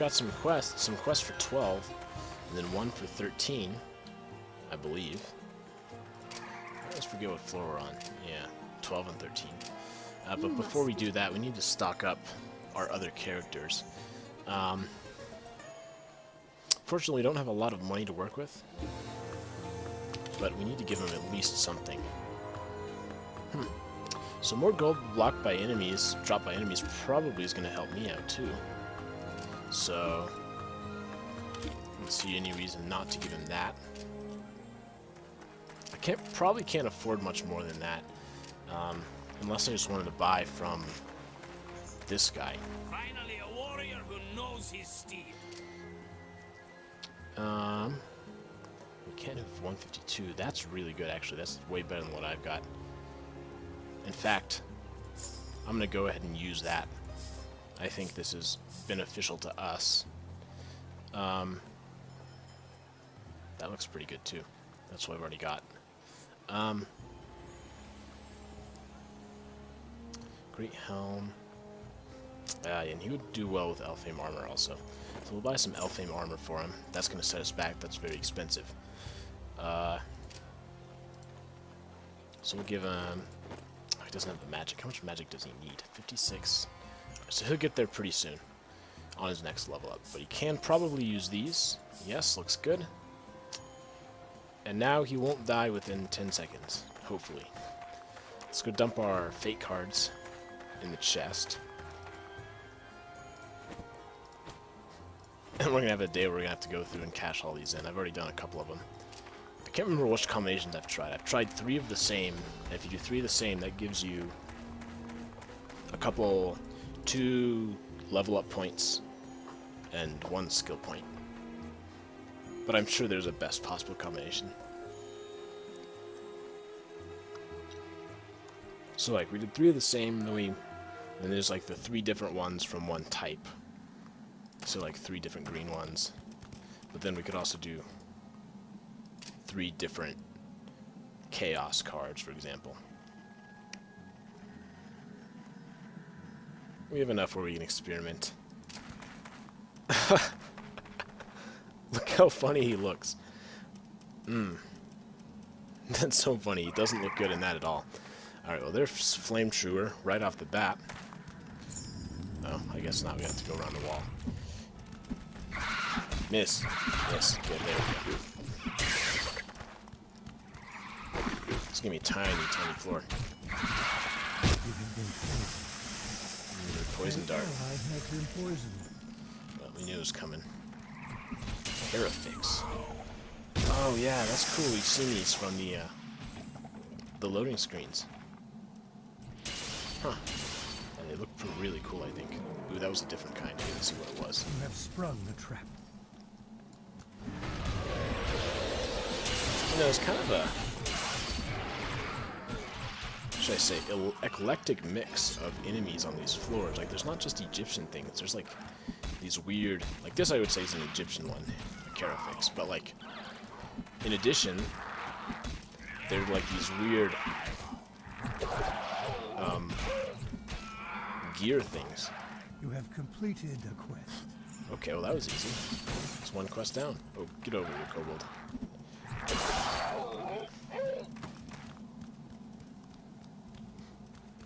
got some quests for 12, and then one for 13, I believe. I always forget what floor we're on. Yeah, 12 and 13. But before we do that, we need to stock up our other characters. Fortunately, we don't have a lot of money to work with, but we need to give them at least something. So more gold dropped by enemies probably is going to help me out too. So, I don't see any reason not to give him that. I probably can't afford much more than that, unless I just wanted to buy from this guy. Finally, a warrior who knows his steed. We can't have 152. That's really good, actually. That's way better than what I've got. In fact, I'm going to go ahead and use that. I think this is beneficial to us. That looks pretty good, too. That's what I've already got. Great helm. And he would do well with Elfame armor also. So we'll buy some Elfame armor for him. That's going to set us back. That's very expensive. So we'll give him... Oh, he doesn't have the magic. How much magic does he need? 56. So he'll get there pretty soon on his next level up. But he can probably use these. Yes, looks good. And now he won't die within 10 seconds. Hopefully. Let's go dump our fate cards in the chest. And we're going to have a day where we're going to have to go through and cash all these in. I've already done a couple of them. I can't remember which combinations I've tried. I've tried 3 of the same. And if you do 3 of the same, that gives you a couple, 2 level up points and 1 skill point. But I'm sure there's a best possible combination. So like, we did 3 of the same, then there's like the 3 different ones from one type. So like 3 different green ones. But then we could also do 3 different chaos cards, for example. We have enough where we can experiment. Look how funny he looks. That's so funny. He doesn't look good in that at all. Alright, well there's Flame Truer right off the bat. Oh, I guess not. We have to go around the wall. Miss. Miss. Good, there we go. It's gonna be a tiny, tiny floor. Poison dart. Well, we knew it was coming. Terrafix. Oh yeah, that's cool. We've seen these from the loading screens. Huh. And they look really cool, I think. Ooh, that was a different kind. I didn't see what it was. You have sprung the trap. You know, it's kind of a, should I say, eclectic mix of enemies on these floors. Like, there's not just Egyptian things. There's like these weird, like this I would say is an Egyptian one, a Carafix. But like, in addition, they're like these weird gear things. You have completed a quest. Okay, well that was easy. It's 1 quest down. Oh, get over here, Kobold.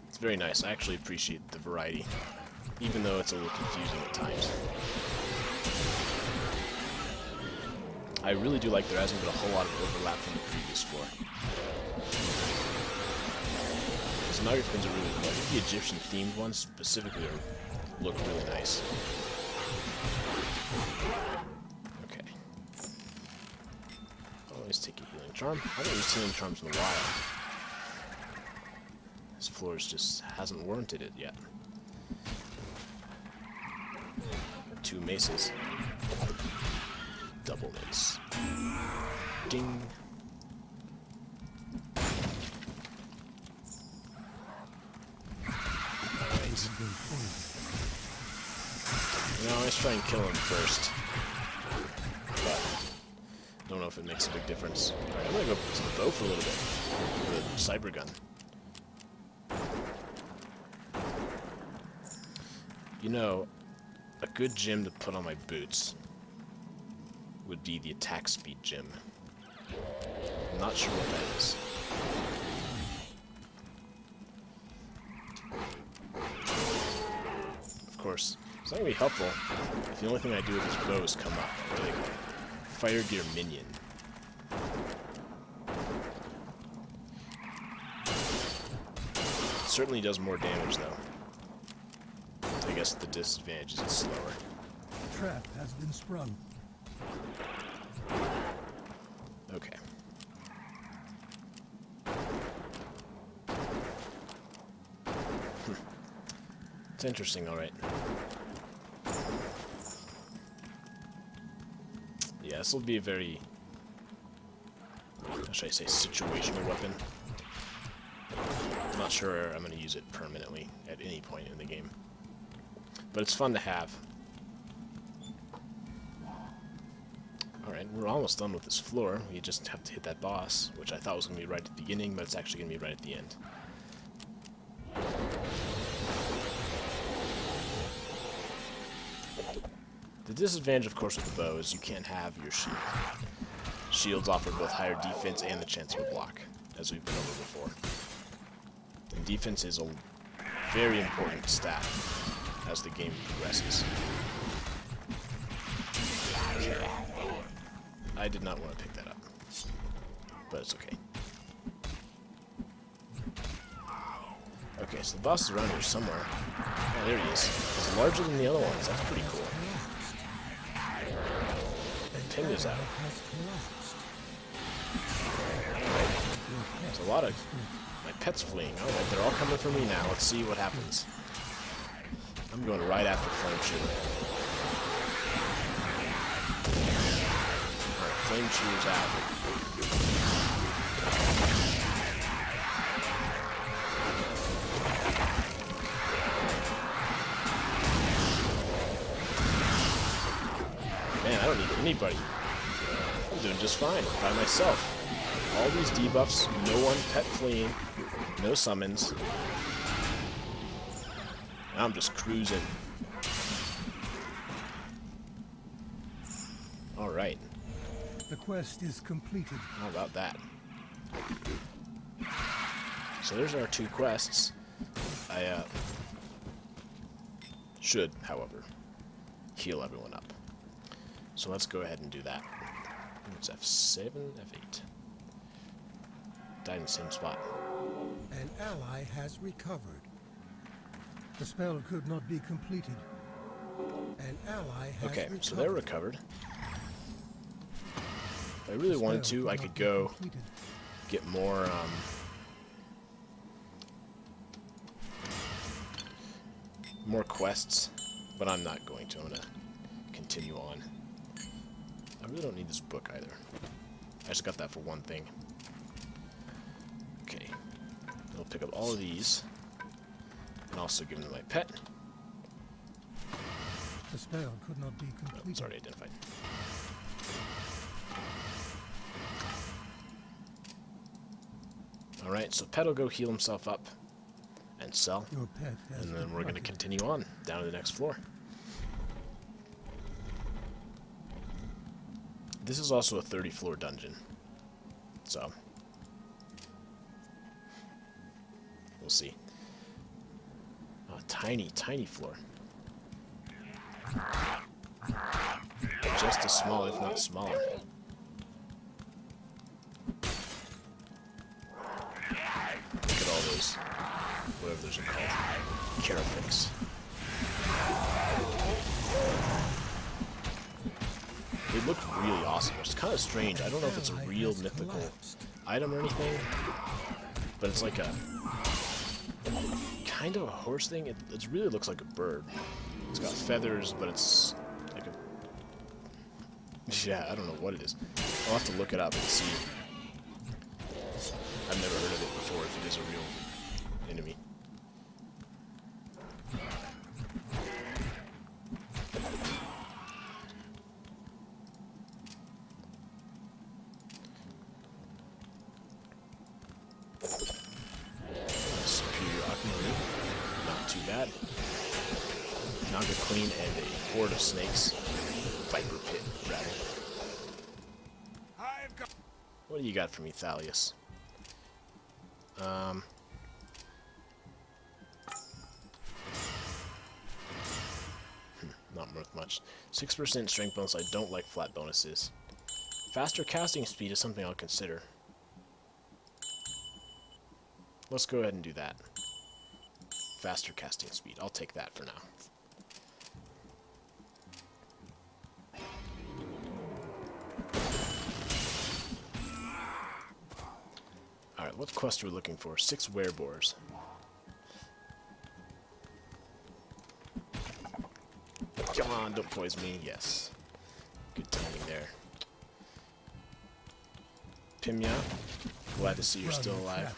It's very nice. I actually appreciate the variety, even though it's a little confusing at times. I really do like there hasn't been a whole lot of overlap from the previous floor. So now your pins are really cool. I think the Egyptian themed ones specifically look really nice. Okay. Always take a healing charm. I haven't used healing charms in a while. This floor just hasn't warranted it yet. 2 maces. Double mace. Ding. Alright. You know, let's try and kill him first. But I don't know if it makes a big difference. Alright, I'm gonna go to the bow for a little bit. The cyber gun. You know, a good gym to put on my boots would be the attack speed gym. I'm not sure what that is. Of course, it's not going to be helpful if the only thing I do with this bow is come up. Really, fire gear minion. It certainly does more damage, though. I guess the disadvantage is it's slower. The trap has been sprung. Okay. It's interesting, alright. Yeah, this will be a very, how should I say, situational weapon. I'm not sure I'm going to use it permanently at any point in the game. But it's fun to have. Alright, we're almost done with this floor. We just have to hit that boss, which I thought was going to be right at the beginning, but it's actually going to be right at the end. The disadvantage, of course, with the bow is you can't have your shield. Shields offer both higher defense and the chance of a block, as we've been over before. And defense is a very important stat as the game progresses. I did not want to pick that up, but it's okay. Okay, so the boss is around here somewhere. Oh, there he is. He's larger than the other ones. That's pretty cool. Ping is out. There's a lot of my pets fleeing. Alright, they're all coming for me now. Let's see what happens. I'm going right after Flame Shooter. Alright, Flame Shooter's out. Man, I don't need anybody. I'm doing just fine by myself. All these debuffs, no one pet fleeing, no summons. Now I'm just cruising. Alright. The quest is completed. How about that? So there's our 2 quests. I should, however, heal everyone up. So let's go ahead and do that. It's F7, F8. Died in the same spot. An ally has recovered. The spell could not be completed. An ally has Okay, recovered. so they're recovered. If I really wanted to, I could go get more, more quests, but I'm not going to. I'm going to continue on. I really don't need this book either. I just got that for one thing. Okay. I'll pick up all of these. And also give them to my pet. The spell could not be Oh, completed. it's already identified. Alright, so Pet will go heal himself up and sell. Your pet has And then we're going to departed. continue on down to the next floor. This is also a 30-floor dungeon. So, we'll see. Oh, tiny, tiny floor. Just as small, if not smaller. Look at all those, whatever those are called, carafix. They look really awesome. It's kind of strange. I don't know if it's a real mythical item or anything, but it's like a kind of a horse thing. It really looks like a bird. It's got feathers, but it's like a... Yeah, I don't know what it is. I'll have to look it up and see. I've never heard of it before, if it is a real enemy. Superior Aquamarine. Not too bad. Naga Queen and a horde of snakes. Viper Pit, rather. I've got. What do you got for me, Thalius? Not worth much. 6% strength bonus. I don't like flat bonuses. Faster casting speed is something I'll consider. Let's go ahead and do that. Faster casting speed. I'll take that for now. Alright, what quest are we looking for? 6 werebores. Come on, don't poison me. Yes. Good timing there. Pimya, glad to see you're still alive.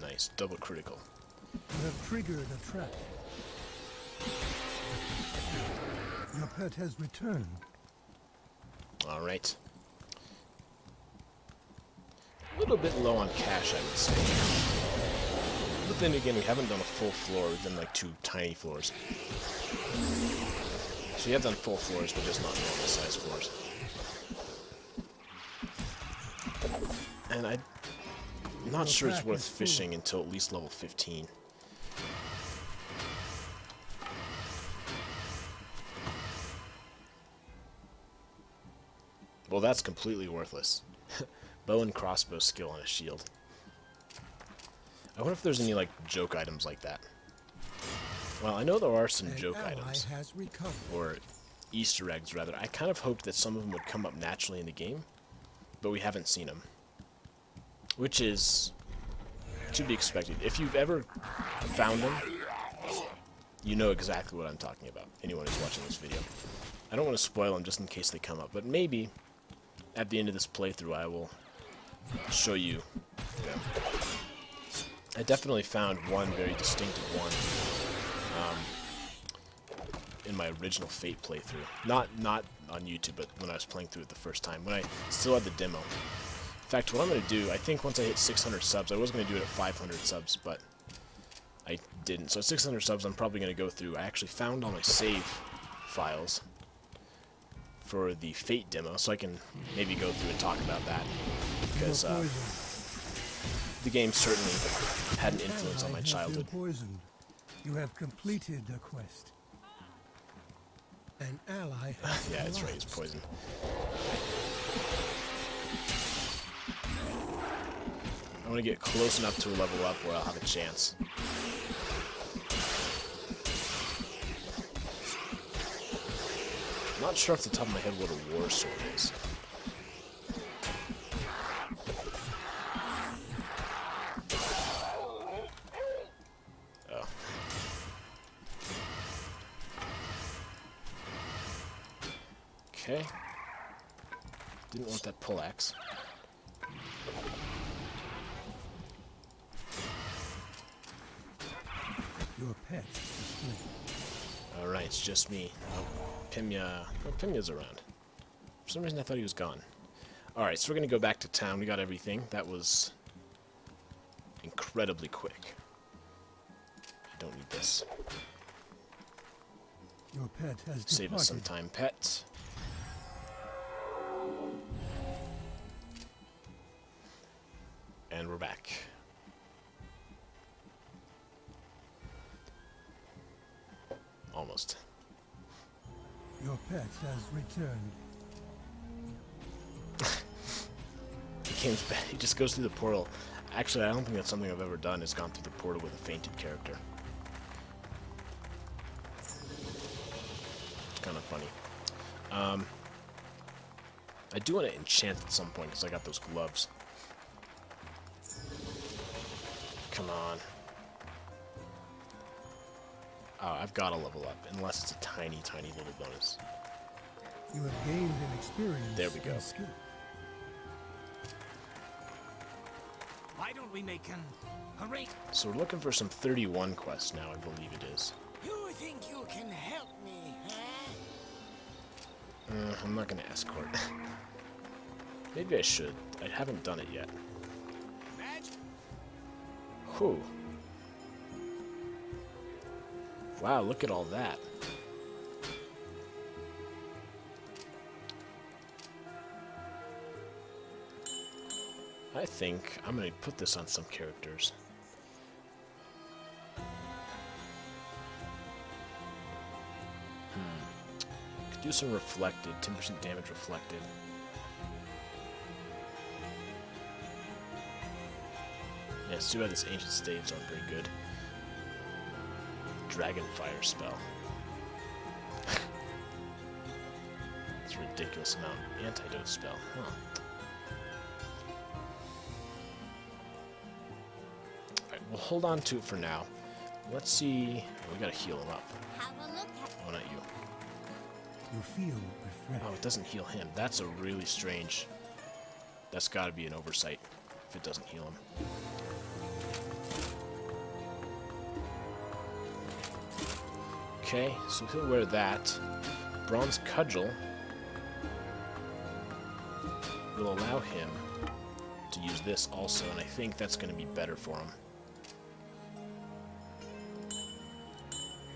Nice, double critical. You have triggered a trap. Your pet has returned. Alright. A little bit low on cash, I would say. But then again, we haven't done a full floor. We've done like 2 tiny floors. So we have done full floors, but just not normal size floors. And I'm not sure it's worth fishing until at least level 15. Well, that's completely worthless. Bow and crossbow skill on a shield. I wonder if there's any, like, joke items like that. Well, I know there are some joke items. Has recovered. Or Easter eggs, rather. I kind of hoped that some of them would come up naturally in the game, but we haven't seen them. Which is to be expected. If you've ever found them, you know exactly what I'm talking about. Anyone who's watching this video. I don't want to spoil them just in case they come up, but maybe at the end of this playthrough I will show you them. I definitely found one very distinctive one in my original Fate playthrough. Not on YouTube, but when I was playing through it the first time, when I still had the demo. In fact, what I'm going to do, I think once I hit 600 subs, I was going to do it at 500 subs, but I didn't. So at 600 subs, I'm probably going to go through. I actually found all my save files for the Fate demo, so I can maybe go through and talk about that, because the game certainly had an influence on my childhood. You have completed the quest. An ally has Yeah, it's right, collapsed. it's poison. I want to get close enough to a level up where I'll have a chance. I'm not sure off the top of my head what a war sword is. Oh. Okay. Didn't want that pull axe. Your pet is free. Alright, it's just me. Oh, Pimya. Oh, Pimya's around. For some reason I thought he was gone. Alright, so we're gonna go back to town. We got everything. That was incredibly quick. I don't need this. Your pet has Save us some departed. time, pet. And we're back. Almost. Your pet has returned. He comes back. He just goes through the portal. Actually, I don't think that's something I've ever done, is gone through the portal with a fainted character. It's kind of funny. I do want to enchant at some point, because I got those gloves. Come on. Oh, I've got to level up, unless it's a tiny, tiny little bonus. You have gained an experience. There we go. and skill. Why don't we make an arrange? So we're looking for some 31 quests now, I believe it is. You think you can help me, huh? I'm not going to escort. Maybe I should. I haven't done it yet. Whew. Wow, look at all that. I think I'm going to put this on some characters. Could do some reflected, 10% damage reflected. Yeah, it's too bad this ancient staves aren't very good. Dragon fire spell. It's a ridiculous amount. Antidote spell, huh? Alright, we'll hold on to it for now. Let's see. We gotta heal him up. Have a look at Oh, not you. You feel refreshed. Oh, it doesn't heal him. That's a really strange. That's gotta be an oversight if it doesn't heal him. Okay, so he'll wear that. Bronze Cudgel will allow him to use this also, and I think that's going to be better for him.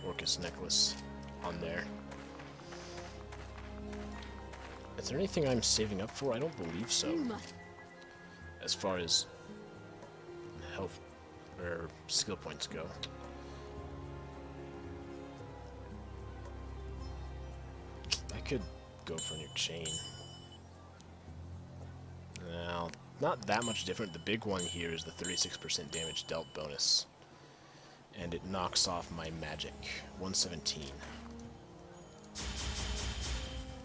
Orcus Necklace on there. Is there anything I'm saving up for? I don't believe so. As far as health or skill points go. I could go for a new chain. Now, not that much different. The big one here is the 36% damage dealt bonus. And it knocks off my magic. 117.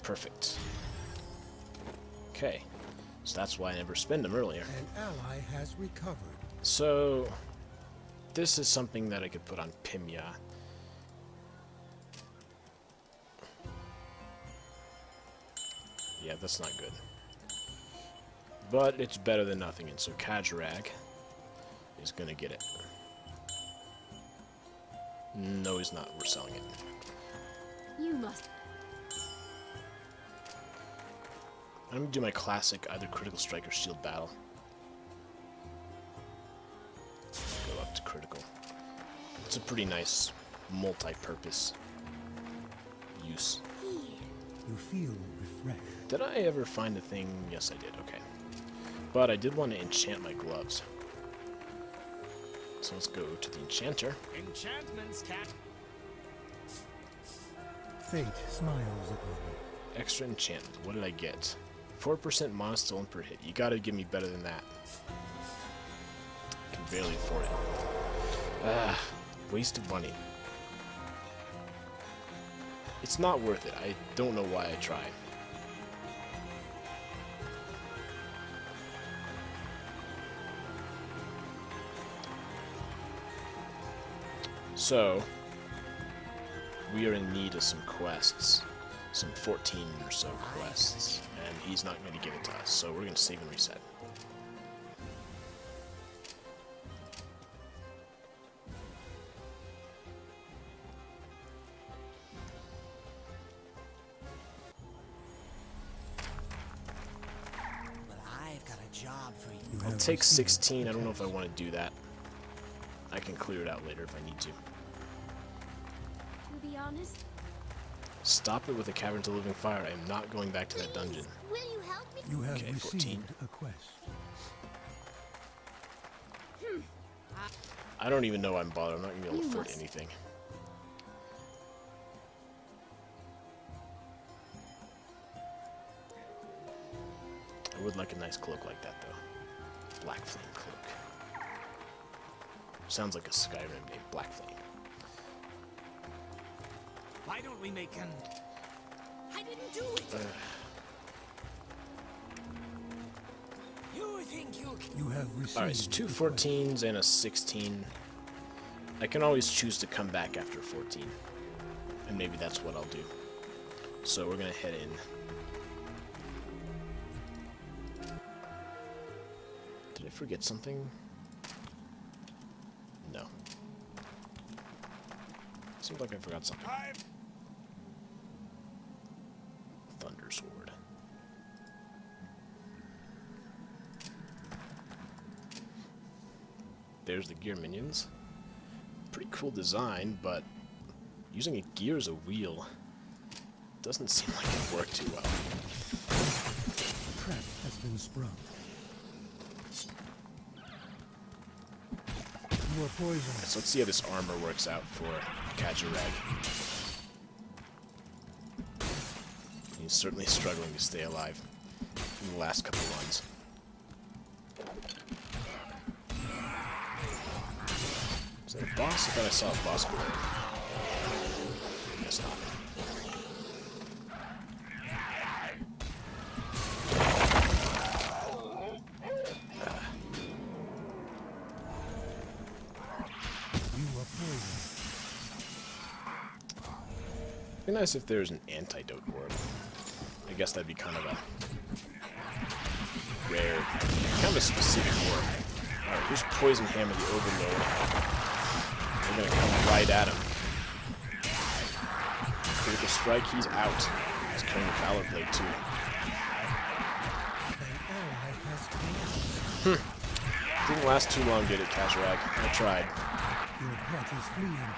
Perfect. Okay. So that's why I never spend them earlier. An ally has recovered. So, this is something that I could put on Pimya. Yeah, that's not good. But it's better than nothing, and so Kajrag is gonna get it. No, he's not. We're selling it. you must. I'm gonna do my classic either critical strike or shield battle. Go up to critical. It's a pretty nice multi-purpose use. You feel refreshed. Did I ever find the thing? Yes, I did. Okay. But I did want to enchant my gloves. So let's go to the enchanter. Enchantments, cat. Fate smiles upon you. Extra enchantment. What did I get? 4% mana stolen per hit. You gotta give me better than that. Can barely afford it. Ah, waste of money. It's not worth it. I don't know why I tried. So, we are in need of some quests. Some 14 or so quests. And he's not going to give it to us, so we're going to save and reset. But I've got a job for you. You I'll have take received 16. I a don't know if I test. want to do that. I can clear it out later if I need to. To be honest, Stop it with a cavern to living fire. I am not going back to that dungeon. will you help me? You have Okay, 14. received a quest. I don't even know I'm bothered. I'm not going to be able to You afford must. anything. I would like a nice cloak like that, though. Black Flame cloak. Sounds like a Skyrim name. Black Flame. Why don't we make an... I didn't do it! You think you can... You have received Alright, so two a quest. 14s and a 16. I can always choose to come back after 14. And maybe that's what I'll do. So we're going to head in. Did I forget something? No. Seems like I forgot something. Thunder Sword. there's the gear minions. Pretty cool design, but using a gear as a wheel doesn't seem like it worked too well. Trap has been sprung. You are poisoned. So let's see how this armor works out for Kajareg. He's certainly struggling to stay alive in the last couple runs. Is that a boss? I thought I saw a boss over there. Guess not. You are poisoned. It'd be nice if there was an antidote orb. I guess that'd be kind of a rare, kind of a specific orb. Alright, here's Poison Hammer, the Overlord. We're gonna come right at him. Critical strike, he's out. He's carrying the Valor Blade too. An ally has collapsed. Didn't last too long, did it, Kajareg? I tried. Your pet is fleeing.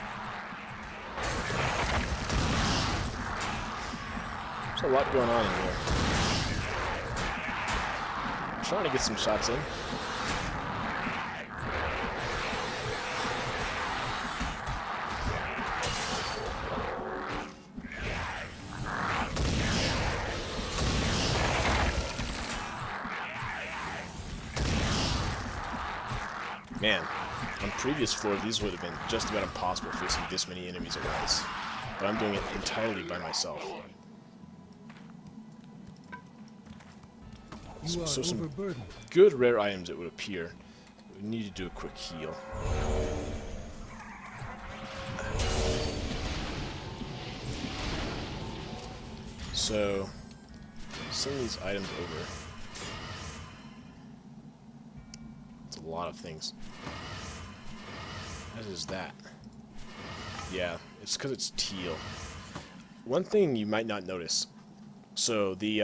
There's a lot going on in here. I'm trying to get some shots in. Man, on previous floors, these would have been just about impossible facing this many enemies at once. But I'm doing it entirely by myself. You are So some overburdened. good rare items, it would appear. We need to do a quick heal. So, send these items over. It's a lot of things. What is that? Yeah, it's because it's teal. One thing you might not notice. So the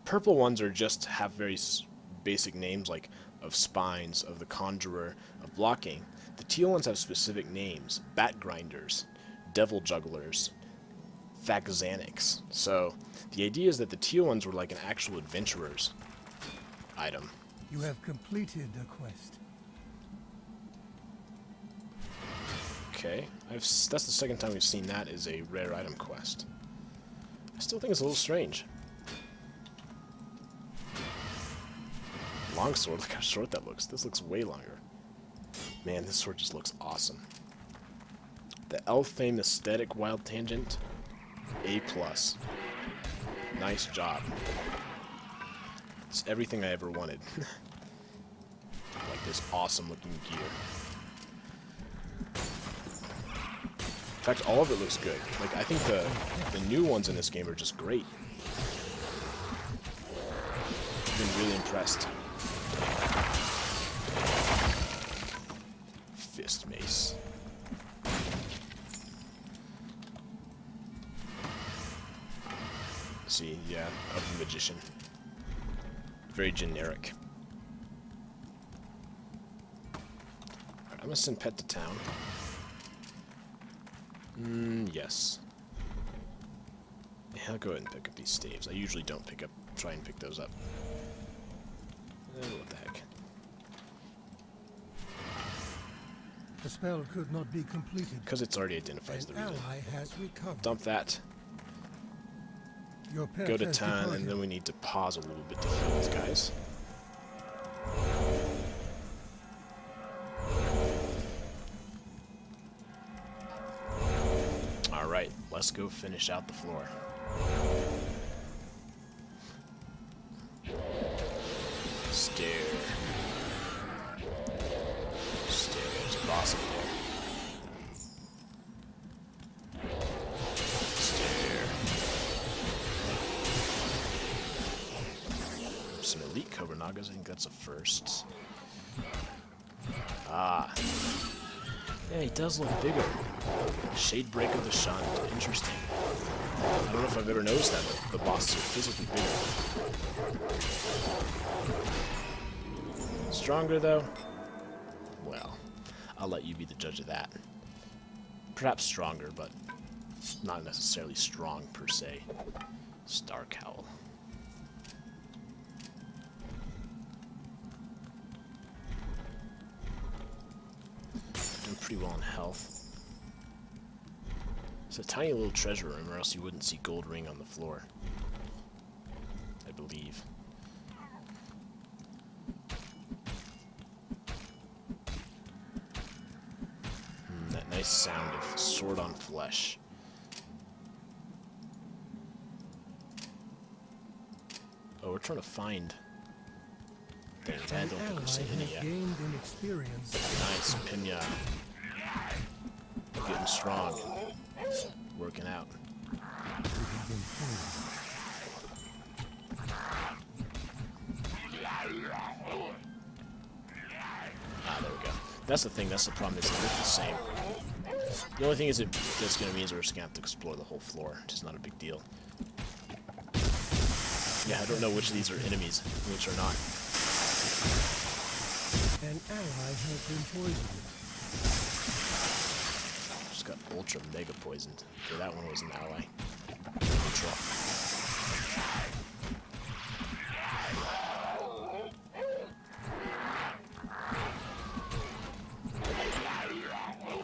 purple ones are just have very basic names, like of spines, of the conjurer, of blocking. The teal ones have specific names: bat grinders, devil jugglers, Faxanics. So the idea is that the teal ones were like an actual adventurer's item. You have completed a quest. Okay, that's the second time we've seen that as a rare item quest. I still think it's a little strange. Longsword, look how short that looks. This looks way longer. Man, this sword just looks awesome. The Elf-Fame Aesthetic Wild Tangent, A+. Nice job. It's everything I ever wanted. Like this awesome looking gear. In fact, all of it looks good. Like, I think the new ones in this game are just great. I've been really impressed. Fist mace. See, yeah, of the magician. Very generic. Alright, I'm gonna send Pet to town. Yes. Yeah, I'll go ahead and pick up these staves. I usually don't try and pick those up. What the heck. The spell could not be completed. Because it's already identifies the An reason. ally has recovered. Dump that. Your pet Go to has town, departed. and then we need to pause a little bit to heal these guys. Alright, let's go finish out the floor. Stair. Stair, there's a boss up there. Stair. Some elite Cobra Nagas, I think that's a first. Ah. Yeah, he does look bigger. Shadebreak of the Shunned. Interesting. I don't know if I've ever noticed that, but the bosses are physically bigger. Stronger, though? Well, I'll let you be the judge of that. Perhaps stronger, but not necessarily strong per se. Star Cowl. Doing pretty well in health. It's a tiny little treasure room, or else you wouldn't see gold ring on the floor. I believe. That nice sound of sword on flesh. Oh, we're trying to find things. I An don't think ally we've seen any has yet. gained in experience. Nice, Pinya. Getting strong. Working out. It has been foiled. Ah, there we go. That's the thing, that's the problem, is they look the same. The only thing is that's going to mean is we're just going to have to explore the whole floor, which is not a big deal. Yeah, I don't know which of these are enemies, which are not. An ally has been poisoned. Just got ultra mega poisoned. Okay, that one was an ally. Ultra.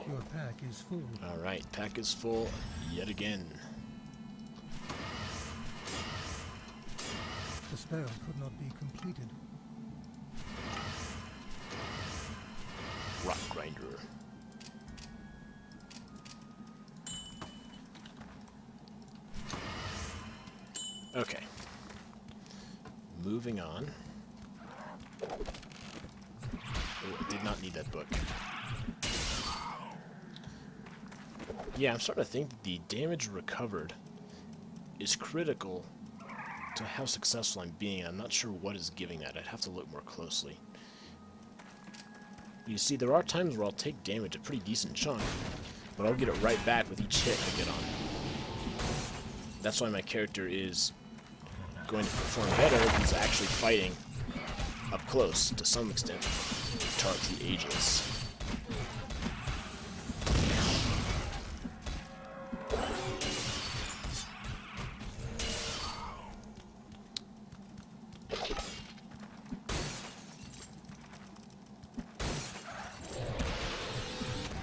Your pack is full. Alright, pack is full yet again. The spell could not be completed. Rock grinder. Okay. Moving on. Oh, I did not need that book. Yeah, I'm starting to think that the damage recovered is critical to how successful I'm being. I'm not sure what is giving that. I'd have to look more closely. You see, there are times where I'll take damage a pretty decent chunk, but I'll get it right back with each hit I get on. That's why my character is going to perform better if he's actually fighting up close, to some extent, target the ageless.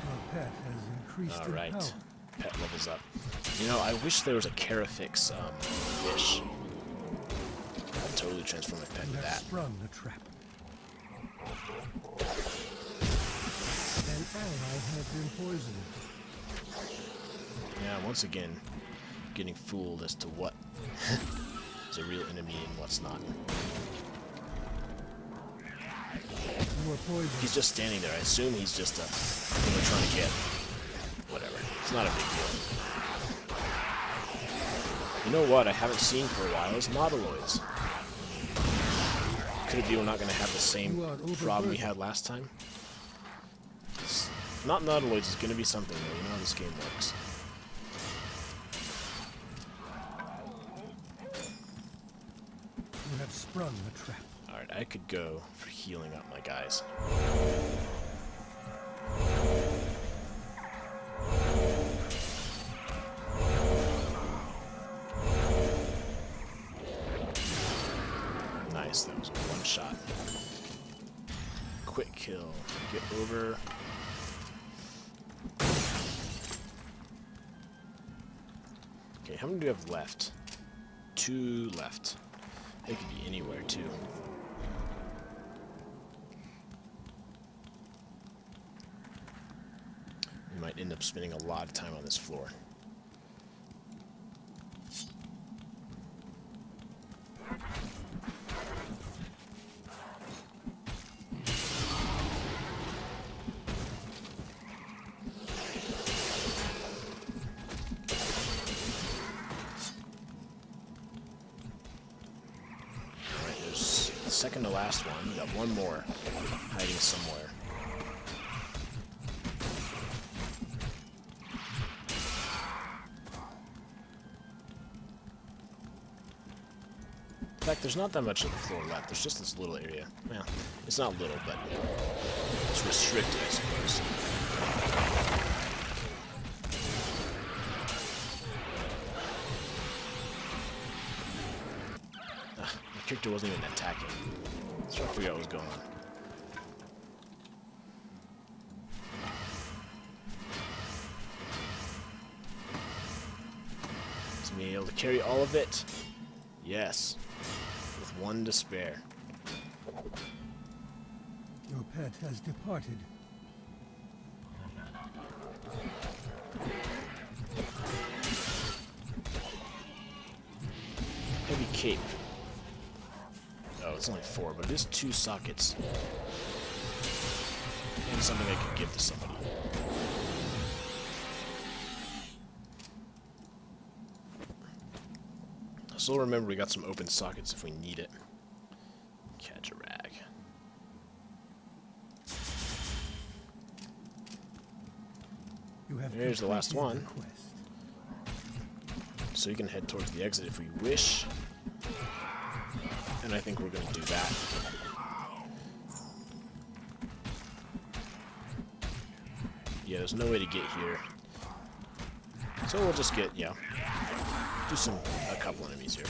Your pet has increased in Alright, power. pet levels up. You know, I wish there was a Carafix fish. I'd totally transform my pet You into have that. sprung the trap. An ally has been poisoned. Yeah, once again, getting fooled as to what is a real enemy and what's not. You are poisoned. He's just standing there. I assume he's just thing we're trying to get. Whatever. It's not a big deal. You know what I haven't seen for a while is Nautiloids. Could it be we're not going to have the same problem we had last time? Not Nautiloids is going to be something, though. You know how this game works. You have sprung the trap. Alright, I could go for healing up my guys. Nice, that was a one shot. Quick kill. Get over. Okay, how many do we have left? 2 left. They could be anywhere, too. We might end up spending a lot of time on this floor. Alright, there's the second to last one. We got one more hiding somewhere. fact, there's not that much of the floor left. There's just this little area. Well, it's not little, but it's restricted, I suppose. My character wasn't even attacking. Let's try to figure out what's going on. Is he able to carry all of it? Yes. With one to spare. Your pet has departed. Heavy cape. Oh, it's only 4, but it is 2 sockets. And something I could give to somebody. So remember, we got some open sockets if we need it. Catch a rag. You have There's the last completed one. the quest. So you can head towards the exit if we wish. And I think we're going to do that. Yeah, there's no way to get here. So we'll just get, yeah, do a couple enemies here.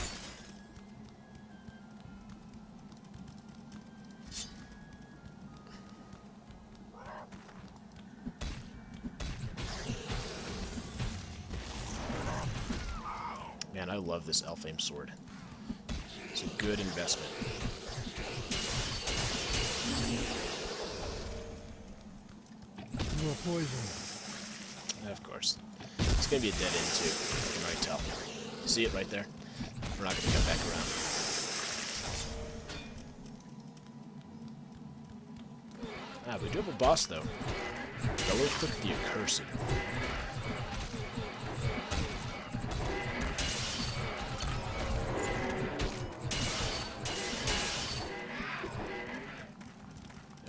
Man, I love this Elfame sword. It's a good investment. You are poisoned. Of course. It's going to be a dead end, too. I can already tell. See it right there? We're not going to come back around. Ah, we do have a boss, though. Fellowship the Accursed.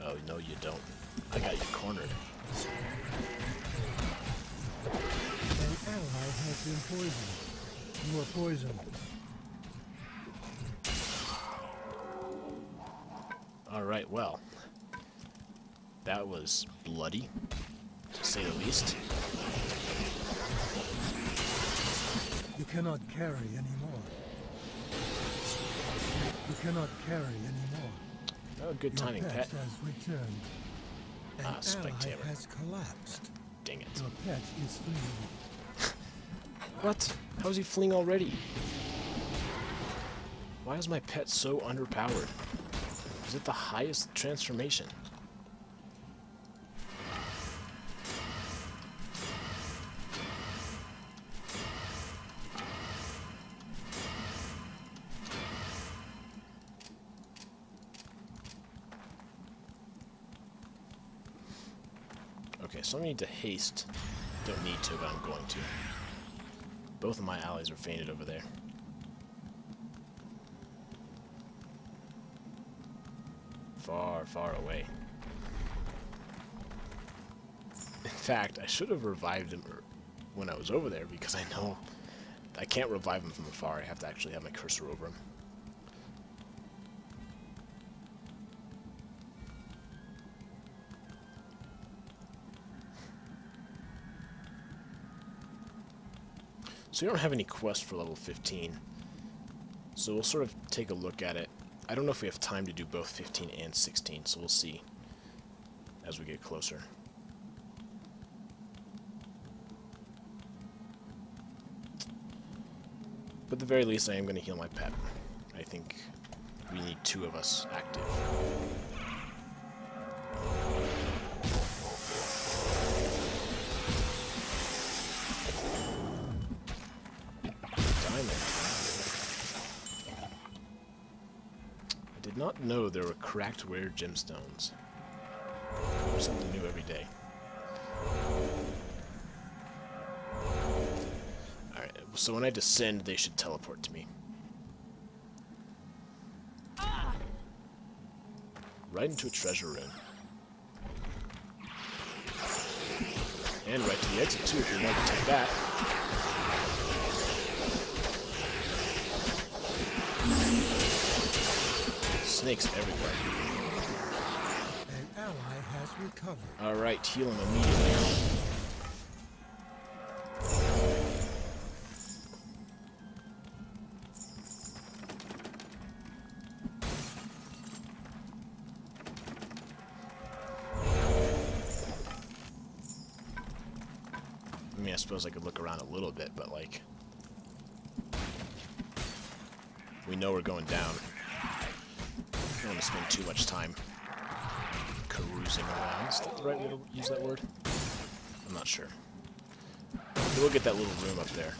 Oh, no, you don't. I got you cornered. An ally has been poisoned. You are poisoned. Alright, well. That was bloody, to say the least. You cannot carry anymore. You cannot carry anymore. Oh, good timing, Your pet. pet has returned. An Ah, spike ally tamer. has collapsed. Dang it. Your pet is fleeing. What? How is he fleeing already? Why is my pet so underpowered? Is it the highest transformation? Okay, so I need to haste. Don't need to, but I'm going to. Both of my allies are fainted over there. Far, far away. In fact, I should have revived him when I was over there, because I know I can't revive him from afar. I have to actually have my cursor over him. So we don't have any quests for level 15. So we'll sort of take a look at it. I don't know if we have time to do both 15 and 16, so we'll see as we get closer. But at the very least, I am going to heal my pet. I think we need 2 of us active. I did not know there were cracked rare gemstones. There's something new every day. Alright, so when I descend, they should teleport to me. Right into a treasure room. And right to the exit too, if you want to take that. snakes everywhere. An ally has recovered. Alright, heal him immediately. I mean, I suppose I could look around a little bit, but like... we know we're going down. I don't want to spend too much time carousing around. Is that the right way to use that word? I'm not sure. We'll get that little room up there,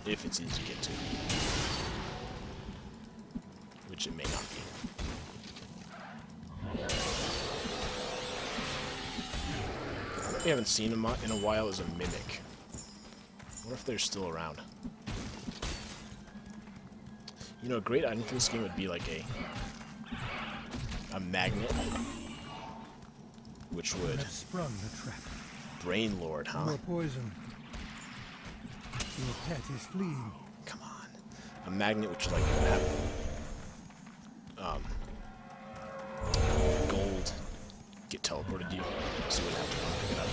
if it's easy to get to. Which it may not be. What we haven't seen in a while is a mimic. What if they're still around? You know, a great item for this game would be like a magnet, which would Sprung the trap. Brain Lord, huh? You are poisoned. Your pet is fleeing. Come on, a magnet which like have gold get teleported to you, so you wouldn't have to come pick it up.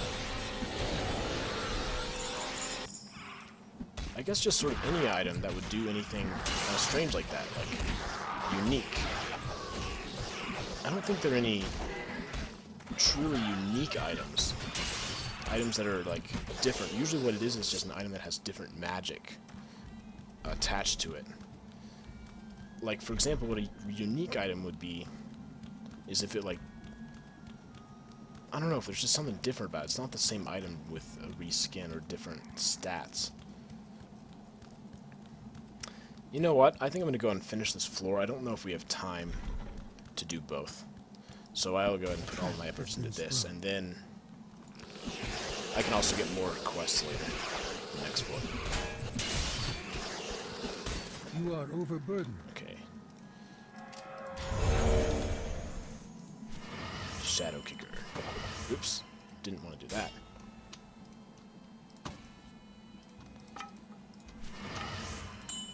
I guess just sort of any item that would do anything strange like that, like unique. I don't think there are any truly unique items. Items that are like different. Usually what it is just an item that has different magic attached to it. Like, for example, what a unique item would be is if it like... I don't know, if there's just something different about it. It's not the same item with a reskin or different stats. You know what? I think I'm going to go ahead and finish this floor. I don't know if we have time to do both. So I'll go ahead and put all my efforts into this, and then I can also get more quests later. The next floor. You are overburdened. Okay. Shadow Kicker. Oops. Didn't want to do that.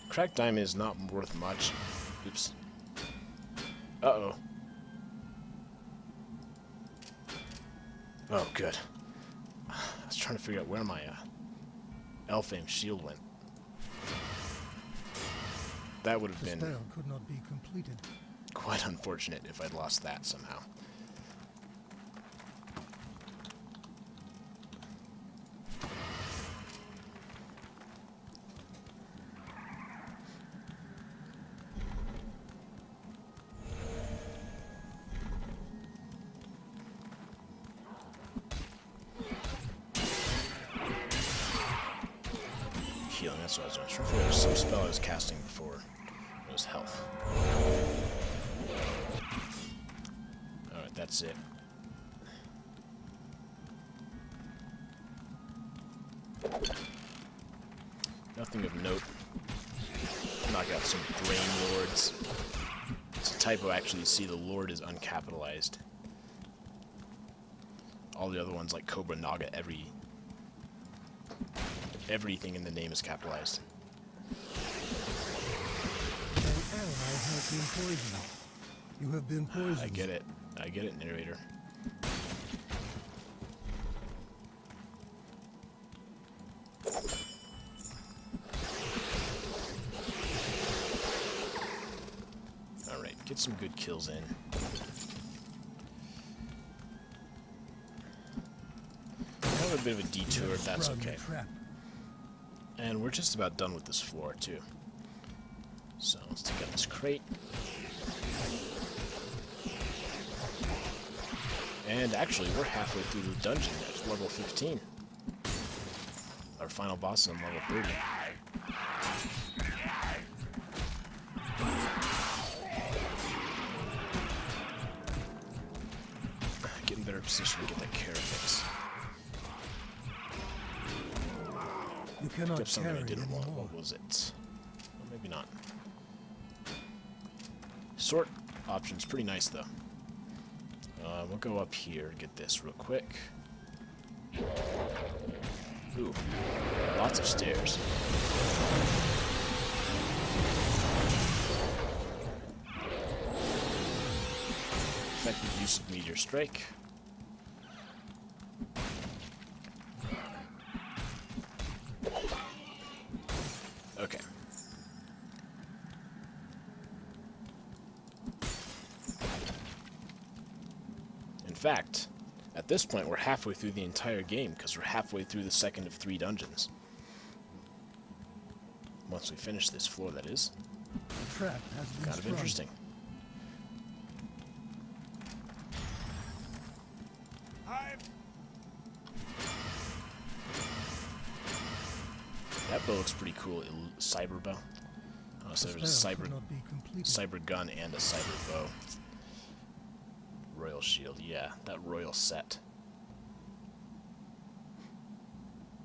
Cracked diamond is not worth much. Oops. Uh-oh. Oh, good. I was trying to figure out where my Elfame shield went. That would have The been spell could not be completed. quite unfortunate if I'd lost that somehow. Healing, that's what I was doing. I was trying to figure out some spell I was casting before. It was health. Alright, that's it. Nothing of note. Knock out some brain lords. It's a typo, actually. You see, the lord is uncapitalized. All the other ones, like Cobra Naga, everything in the name is capitalized. An ally has been poisoned. You have been poisoned. I get it. I get it, narrator. Alright, get some good kills in. Have a bit of a detour, that's Sprung the okay. trap. And we're just about done with this floor, too. So, let's take out this crate. And actually, we're halfway through the dungeon at level 15. Our final boss is on level 30. Get in better position to get that Carafix. You cannot Except something I carry didn't want. anymore. What was it? Well, maybe not. Sort option's pretty nice, though. We'll go up here and get this real quick. Ooh, lots of stairs. Explosive Meteor Strike. Okay. In fact, at this point, we're halfway through the entire game, because we're halfway through the second of 3 dungeons. Once we finish this floor, that is. The trap has been Kind of sprung. interesting. That bow looks pretty cool. Cyber bow. Oh, so The there's a spell cyber could not be completed. cyber gun and a cyber bow. Royal shield, yeah, that royal set.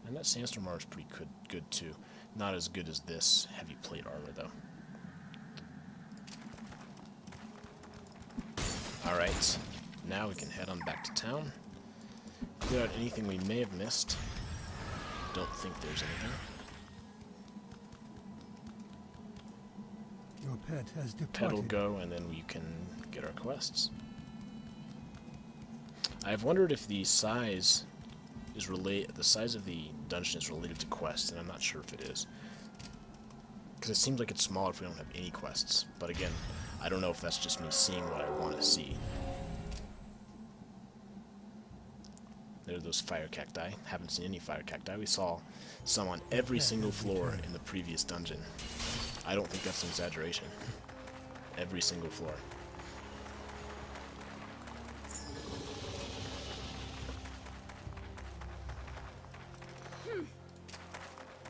And that sandstorm armor is pretty good too. Not as good as this heavy plate armor though. Alright, now we can head on back to town. Clear out anything we may have missed. Don't think there's anything. Your pet has departed. Pedal go, and then we can get our quests. I've wondered if the size is the size of the dungeon is related to quests, and I'm not sure if it is. Because it seems like it's smaller if we don't have any quests. But again, I don't know if that's just me seeing what I want to see. There are those fire cacti. Haven't seen any fire cacti. We saw some on every single floor in the previous dungeon. I don't think that's an exaggeration. Every single floor.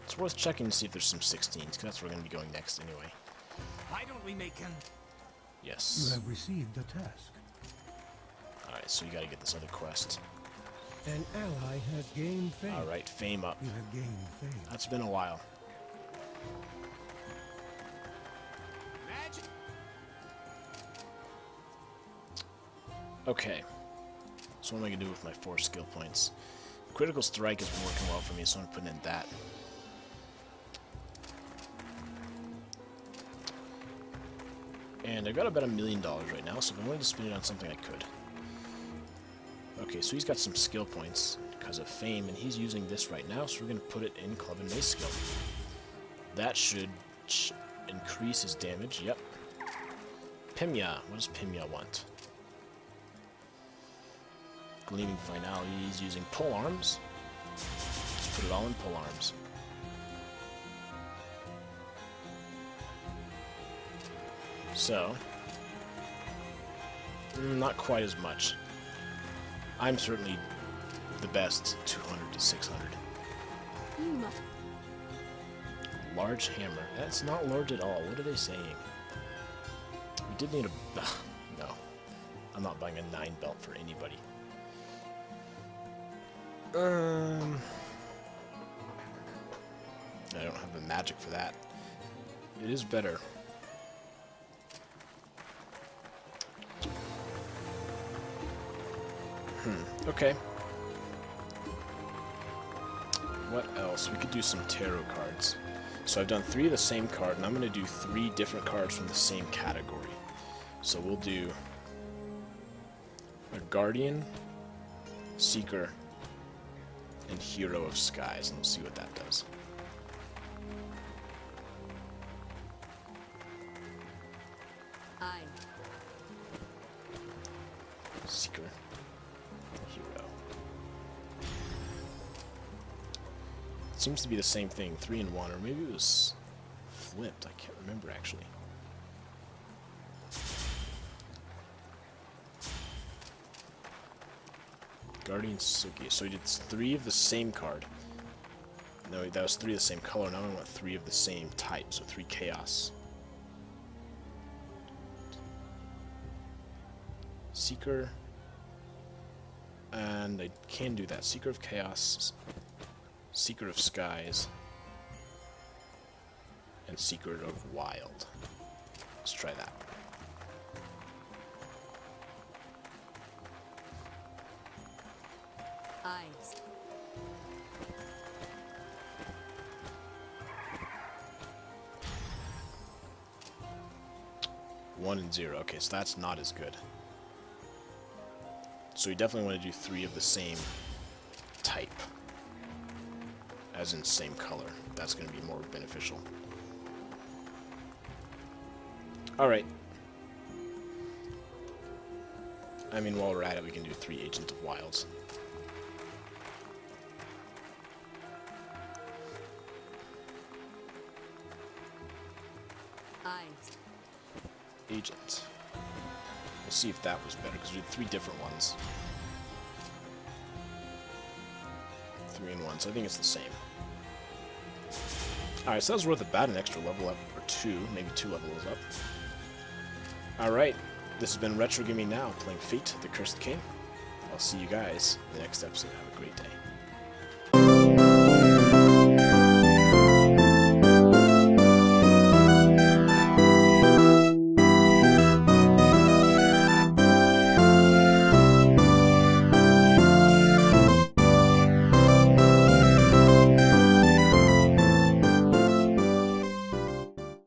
It's worth checking to see if there's some 16s, because that's where we're going to be going next anyway. Why don't we make an... You Yes. have received a task. Alright, so you gotta get this other quest. An ally has gained fame. Alright, fame up. You have gained fame. That's been a while. Magic? Okay. So what am I going to do with my 4 skill points? Critical Strike has been working well for me, so I'm putting in that. And I've got about $1 million right now, so if I wanted to spend it on something, I could. Okay, so he's got some skill points because of fame, and he's using this right now, so we're going to put it in Club and Mace skill. That should increase his damage, yep. Pimya, what does Pimya want? Gleaming Finale, he's using pole arms. Let's put it all in pole arms. So, not quite as much. I'm certainly the best 200 to 600. You must. Large hammer. That's not large at all. What are they saying? We did need a... no. I'm not buying a 9 belt for anybody. I don't have the magic for that. It is better. Okay. What else? We could do some tarot cards. So I've done 3 of the same card, and I'm going to do 3 different cards from the same category. So we'll do a Guardian, Seeker, and Hero of Skies, and we'll see what that does. Aye. Seeker, Hero. It seems to be the same thing, 3 and 1, or maybe it was flipped. I can't remember actually. Guardian Suki. So he did 3 of the same card. No, that was 3 of the same color. Now I want 3 of the same type, so 3 Chaos. Seeker. And I can do that. Seeker of Chaos, Seeker of Skies, and Seeker of Wild. Let's try that. Eyes. One and 0. Okay, so that's not as good. So we definitely want to do 3 of the same type. As in same color. That's going to be more beneficial. Alright. I mean, while we're at it, we can do 3 Agent of Wilds. Eyes. Agent. We'll see if that was better, because we did 3 different ones. 3 and 1, so I think it's the same. Alright, so that was worth about an extra level up, or 2, maybe 2 levels up. Alright, this has been RetroGamingNow, playing Fate, the Cursed King. I'll see you guys in the next episode. Have a great day.